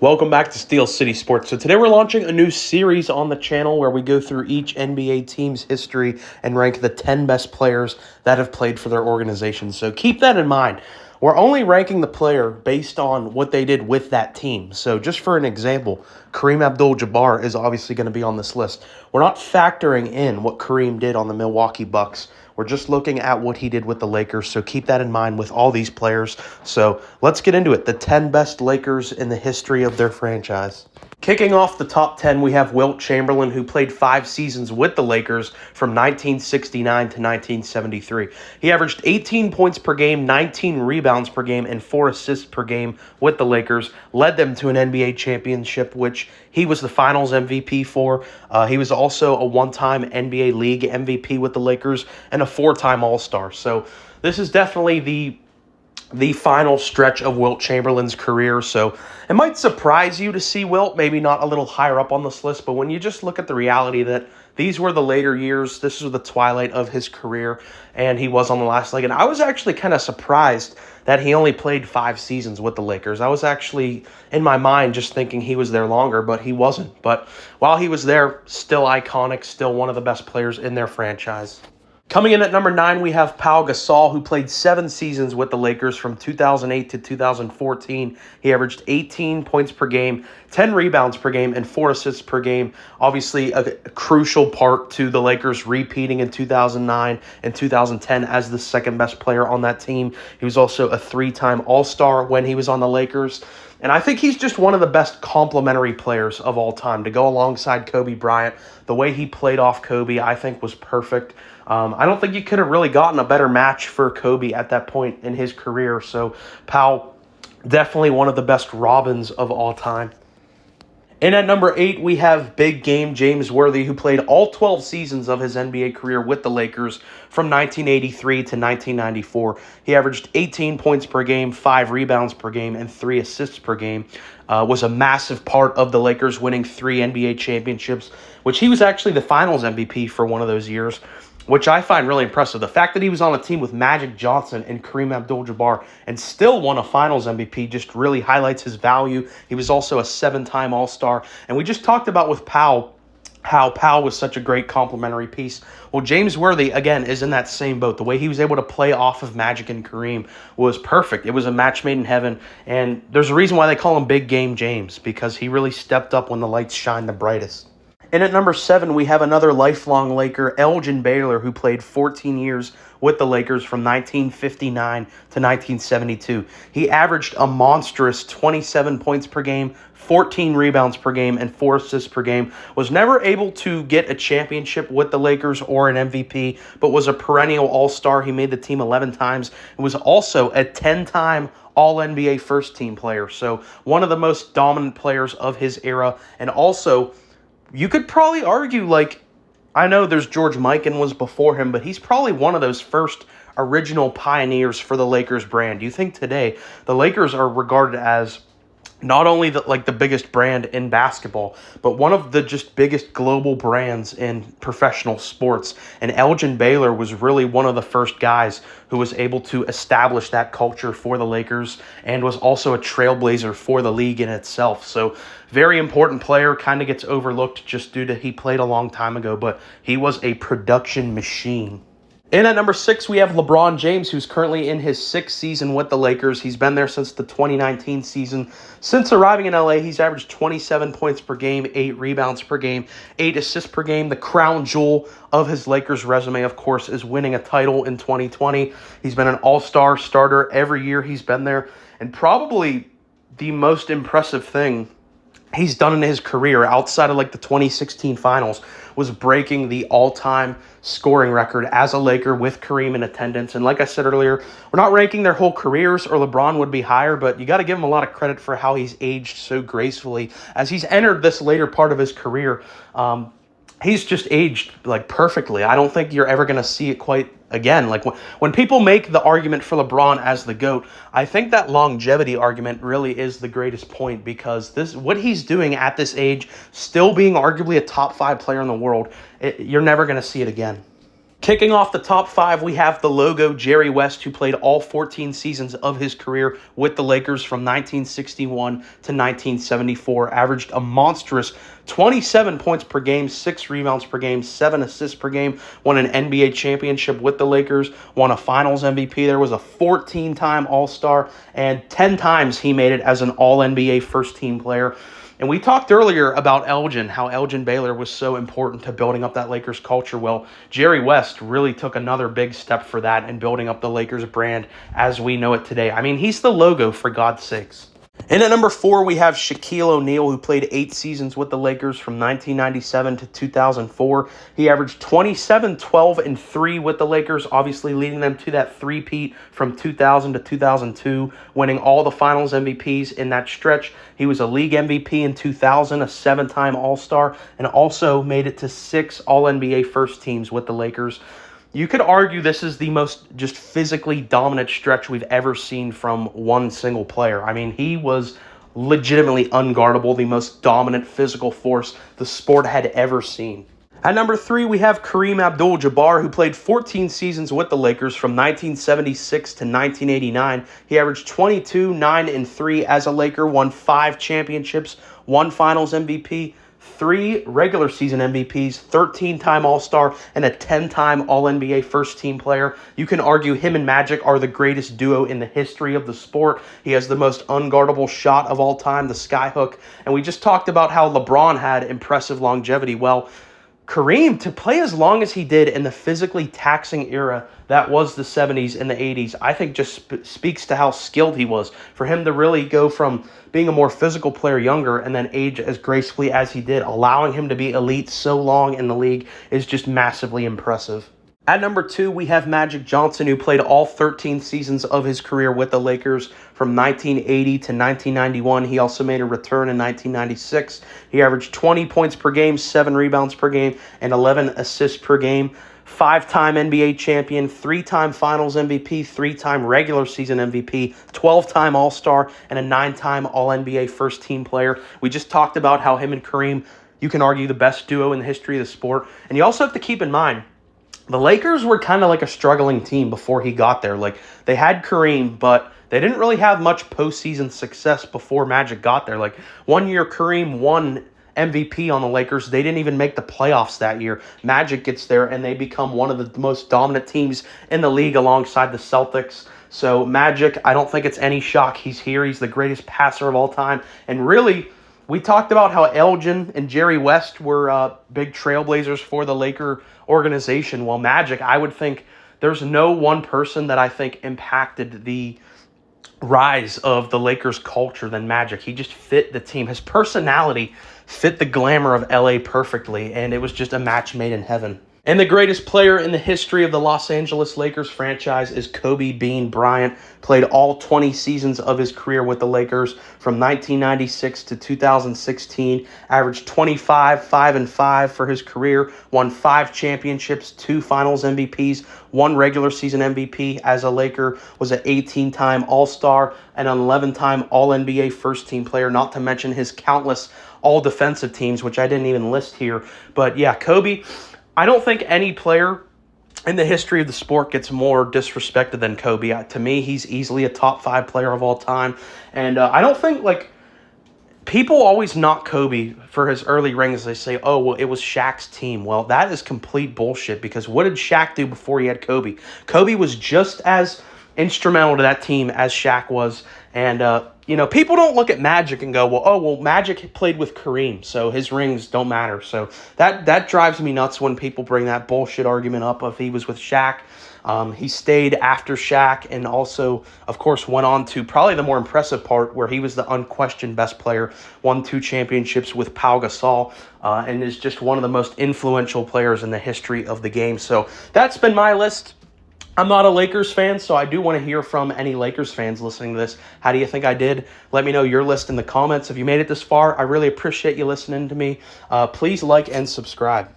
Welcome back to Steel City Sports. So today we're launching a new series on the channel where we go through each NBA team's history and rank the 10 best players that have played for their organization. So keep that in mind. We're only ranking the player based on what they did with that team. So just for an example, Kareem Abdul-Jabbar is obviously going to be on this list. We're not factoring in what Kareem did on the Milwaukee Bucks. We're just looking at what he did with the Lakers, so keep that in mind with all these players. So let's get into it. The 10 best Lakers in the history of their franchise. Kicking off the top 10, we have Wilt Chamberlain, who played 5 seasons with the Lakers from 1969 to 1973. He averaged 18 points per game, 19 rebounds per game, and 4 assists per game with the Lakers. Led them to an NBA championship, which he was the Finals MVP for. He was also a one-time NBA League MVP with the Lakers and a 4-time All-Star. So this is definitely the final stretch of Wilt Chamberlain's career. So it might surprise you to see Wilt maybe not a little higher up on this list, but when you just look at the reality that these were the later years, this was the twilight of his career, and he was on the last leg. And I was actually kind of surprised that he only played 5 seasons with the Lakers. I was actually, in my mind, just thinking he was there longer, but he wasn't. But while he was there, still iconic, still one of the best players in their franchise. Coming in at number 9, we have Pau Gasol, who played 7 seasons with the Lakers from 2008 to 2014. He averaged 18 points per game, 10 rebounds per game, and 4 assists per game. Obviously, a crucial part to the Lakers repeating in 2009 and 2010 as the second best player on that team. He was also a 3-time All-Star when he was on the Lakers. And I think he's just one of the best complementary players of all time to go alongside Kobe Bryant. The way he played off Kobe, I think, was perfect. I don't think you could have really gotten a better match for Kobe at that point in his career. So Pau, definitely one of the best Robins of all time. And at number 8, we have big game James Worthy, who played all 12 seasons of his NBA career with the Lakers from 1983 to 1994. He averaged 18 points per game, 5 rebounds per game, and 3 assists per game. Was a massive part of the Lakers winning 3 NBA championships, which he was actually the Finals MVP for one of those years, which I find really impressive. The fact that he was on a team with Magic Johnson and Kareem Abdul-Jabbar and still won a Finals MVP just really highlights his value. He was also a 7-time All-Star. And we just talked about with Pau, how Pau was such a great complementary piece. Well, James Worthy, again, is in that same boat. The way he was able to play off of Magic and Kareem was perfect. It was a match made in heaven. And there's a reason why they call him Big Game James, because he really stepped up when the lights shined the brightest. And at number 7, we have another lifelong Laker, Elgen Baylor, who played 14 years with the Lakers from 1959 to 1972. He averaged a monstrous 27 points per game, 14 rebounds per game, and 4 assists per game. Was never able to get a championship with the Lakers or an MVP, but was a perennial All-Star. He made the team 11 times and was also a 10-time All-NBA first-team player. So one of the most dominant players of his era, and also you could probably argue, I know there's George Mikan was before him, but he's probably one of those first original pioneers for the Lakers brand. You think today the Lakers are regarded as not only the biggest brand in basketball, but one of the just biggest global brands in professional sports. And Elgin Baylor was really one of the first guys who was able to establish that culture for the Lakers and was also a trailblazer for the league in itself. So very important player, kind of gets overlooked just due to he played a long time ago, but he was a production machine. And at number 6, we have LeBron James, who's currently in his 6th season with the Lakers. He's been there since the 2019 season. Since arriving in LA, he's averaged 27 points per game, 8 rebounds per game, 8 assists per game. The crown jewel of his Lakers resume, of course, is winning a title in 2020. He's been an all-star starter every year he's been there. And probably the most impressive thing he's done in his career outside of the 2016 finals was breaking the all-time scoring record as a Laker with Kareem in attendance. And like I said earlier, we're not ranking their whole careers, or LeBron would be higher, but you got to give him a lot of credit for how he's aged so gracefully as he's entered this later part of his career. He's just aged perfectly. I don't think you're ever going to see it quite again. When people make the argument for LeBron as the GOAT, I think that longevity argument really is the greatest point, because what he's doing at this age, still being arguably a top 5 player in the world, you're never going to see it again. Kicking off the top five, we have the logo Jerry West, who played all 14 seasons of his career with the Lakers from 1961 to 1974, averaged a monstrous 27 points per game, 6 rebounds per game, 7 assists per game, won an NBA championship with the Lakers, won a Finals MVP. There was a 14-time All-Star, and 10 times he made it as an All-NBA first-team player. And we talked earlier about Elgen, how Elgen Baylor was so important to building up that Lakers culture. Well, Jerry West really took another big step for that in building up the Lakers brand as we know it today. I mean, he's the logo, for God's sakes. And at number 4, we have Shaquille O'Neal, who played 8 seasons with the Lakers from 1997 to 2004. He averaged 27, 12, and 3 with the Lakers, obviously leading them to that three-peat from 2000 to 2002, winning all the Finals MVPs in that stretch. He was a league MVP in 2000, a 7-time All-Star, and also made it to 6 All-NBA first teams with the Lakers. You could argue this is the most just physically dominant stretch we've ever seen from one single player. I mean, he was legitimately unguardable, the most dominant physical force the sport had ever seen. At number 3, we have Kareem Abdul-Jabbar, who played 14 seasons with the Lakers from 1976 to 1989. He averaged 22, 9, and 3 as a Laker, won 5 championships, 1 Finals MVP, 3 regular season MVPs, 13-time All-Star, and a 10-time All-NBA first-team player. You can argue him and Magic are the greatest duo in the history of the sport. He has the most unguardable shot of all time, the skyhook. And we just talked about how LeBron had impressive longevity. Well, Kareem, to play as long as he did in the physically taxing era that was the 70s and the 80s, I think just speaks to how skilled he was. For him to really go from being a more physical player younger and then age as gracefully as he did, allowing him to be elite so long in the league is just massively impressive. At number 2, we have Magic Johnson, who played all 13 seasons of his career with the Lakers from 1980 to 1991. He also made a return in 1996. He averaged 20 points per game, 7 rebounds per game, and 11 assists per game. 5-time NBA champion, 3-time Finals MVP, 3-time regular season MVP, 12-time All-Star, and a 9-time All-NBA first-team player. We just talked about how him and Kareem, you can argue, the best duo in the history of the sport. And you also have to keep in mind, the Lakers were kind of like a struggling team before he got there. Like, they had Kareem, but they didn't really have much postseason success before Magic got there. Like, one year Kareem won MVP on the Lakers. They didn't even make the playoffs that year. Magic gets there, and they become one of the most dominant teams in the league alongside the Celtics. So Magic, I don't think it's any shock he's here. He's the greatest passer of all time. And really, we talked about how Elgin and Jerry West were big trailblazers for the Laker organization. Well, Magic, I would think there's no one person that I think impacted the rise of the Lakers culture than Magic. He just fit the team. His personality fit the glamour of LA perfectly, and it was just a match made in heaven. And the greatest player in the history of the Los Angeles Lakers franchise is Kobe Bean Bryant. Played all 20 seasons of his career with the Lakers from 1996 to 2016. Averaged 25, 5, and 5 for his career. Won 5 championships, 2 Finals MVPs, 1 regular season MVP as a Laker. Was an 18-time All-Star and an 11-time All-NBA first-team player. Not to mention his countless all-defensive teams, which I didn't even list here. But yeah, Kobe, I don't think any player in the history of the sport gets more disrespected than Kobe. To me, he's easily a top 5 player of all time. And I don't think, like, people always knock Kobe for his early rings. They say, oh, well, it was Shaq's team. Well, that is complete bullshit, because what did Shaq do before he had Kobe? Kobe was just as instrumental to that team as Shaq was. And, people don't look at Magic and go, well, Magic played with Kareem, so his rings don't matter. So that drives me nuts when people bring that bullshit argument up of he was with Shaq. He stayed after Shaq and also, of course, went on to probably the more impressive part where he was the unquestioned best player, won 2 championships with Pau Gasol, and is just one of the most influential players in the history of the game. So that's been my list. I'm not a Lakers fan, so I do want to hear from any Lakers fans listening to this. How do you think I did? Let me know your list in the comments. If you made it this far, I really appreciate you listening to me. Please like and subscribe.